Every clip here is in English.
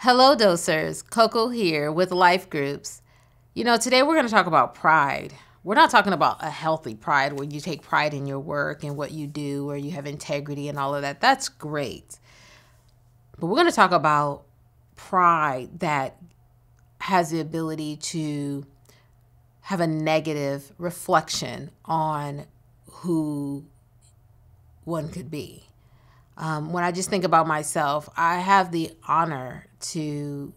Hello, dosers. Koko here with Life Groups. Today we're going to talk about pride. We're not talking about a healthy pride where you take pride in your work and what you do, where you have integrity and all of that. That's great. But we're going to talk about pride that has the ability to have a negative reflection on who one could be. When I just think about myself, I have the honor to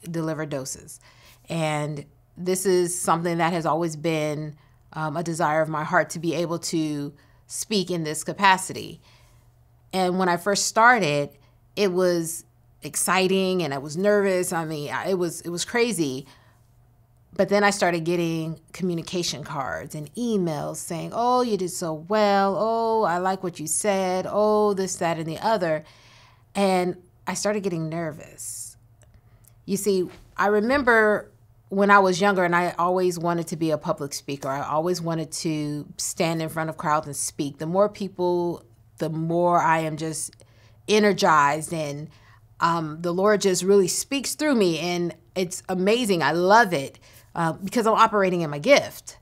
deliver doses. And this is something that has always been a desire of my heart to be able to speak in this capacity. And when I first started, it was exciting and I was nervous. It was crazy. But then I started getting communication cards and emails saying, oh, you did so well. Oh, I like what you said. Oh, this, that, and the other. And I started getting nervous. You see, I remember when I was younger and I always wanted to be a public speaker. I always wanted to stand in front of crowds and speak. The more people, the more I am just energized and the Lord just really speaks through me. And it's amazing. I love it. Because I'm operating in my gift.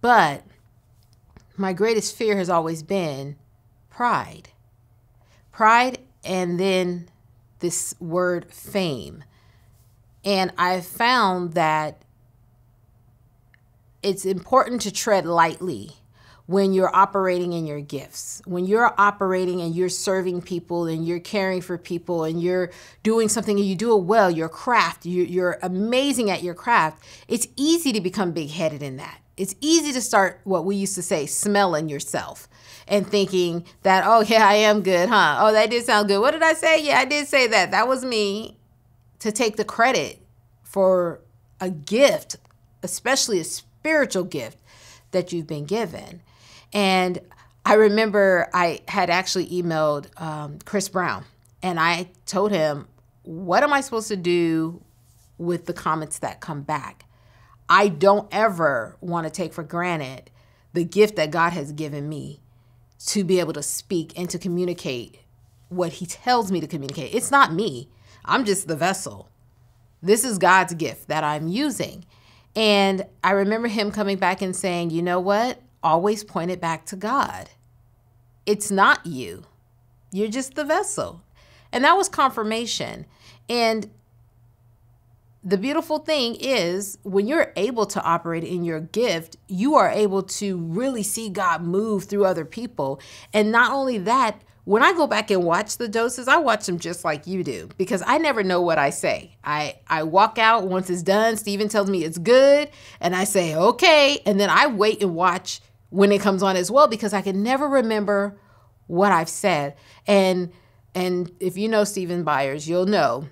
But my greatest fear has always been pride. Pride and then this word fame. And I found that it's important to tread lightly when you're operating in your gifts, when you're operating and you're serving people and you're caring for people and you're doing something and you do it well, your craft, you're amazing at your craft. It's easy to become big-headed in that. It's easy to start what we used to say, smelling yourself and thinking that, oh yeah, I am good, huh? Oh, that did sound good. What did I say? Yeah, I did say that. That was me. To take the credit for a gift, especially a spiritual gift that you've been given. And I remember I had actually emailed Chris Brown and I told him, what am I supposed to do with the comments that come back? I don't ever want to take for granted the gift that God has given me to be able to speak and to communicate what he tells me to communicate. It's not me. I'm just the vessel. This is God's gift that I'm using. And I remember him coming back and saying, you know what? Always point it back to God. It's not you. You're just the vessel. And that was confirmation. And the beautiful thing is when you're able to operate in your gift, you are able to really see God move through other people. And not only that, when I go back and watch the doses, I watch them just like you do because I never know what I say. I walk out once it's done. Stephen tells me it's good. And I say, okay. And then I wait and watch when it comes on as well because I can never remember what I've said. And if you know Stephen Byers, you'll know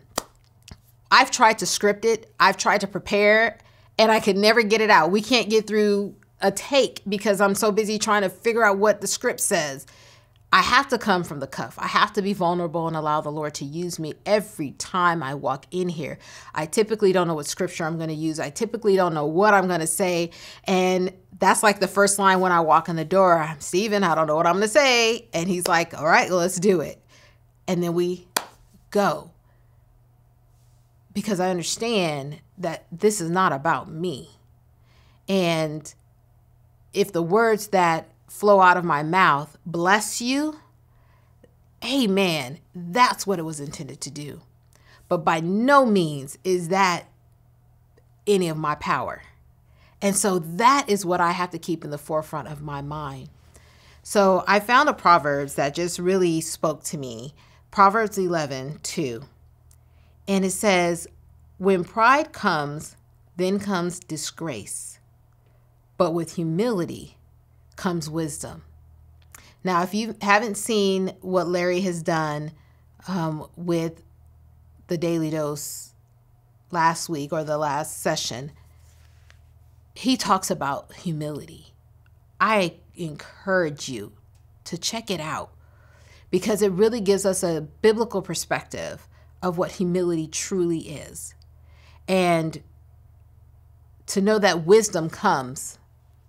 I've tried to script it. I've tried to prepare and I could never get it out. We can't get through a take because I'm so busy trying to figure out what the script says. I have to come from the cuff. I have to be vulnerable and allow the Lord to use me every time I walk in here. I typically don't know what scripture I'm going to use. I typically don't know what I'm going to say. And that's like the first line when I walk in the door. I'm Stephen, I don't know what I'm going to say. And he's like, all right, let's do it. And then we go. Because I understand that this is not about me. And if the words that flow out of my mouth bless you, amen. That's what it was intended to do. But by no means is that any of my power. And so that is what I have to keep in the forefront of my mind. So I found a Proverbs that just really spoke to me. Proverbs 11:2. And it says, when pride comes, then comes disgrace. But with humility comes wisdom. Now, if you haven't seen what Larry has done with the Daily Dose last week or the last session, he talks about humility. I encourage you to check it out because it really gives us a biblical perspective of what humility truly is. And to know that wisdom comes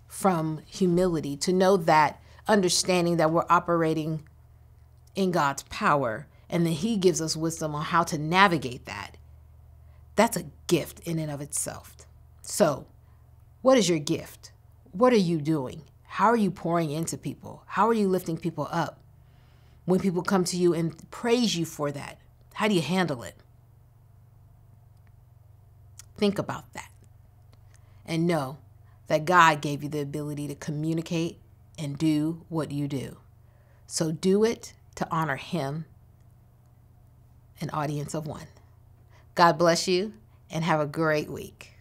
from humility, to know that understanding that we're operating in God's power and then he gives us wisdom on how to navigate that. That's a gift in and of itself. So, what is your gift? What are you doing? How are you pouring into people? How are you lifting people up? When people come to you and praise you for that, how do you handle it? Think about that. And know that God gave you the ability to communicate and do what you do. So do it to honor him, an audience of one. God bless you and have a great week.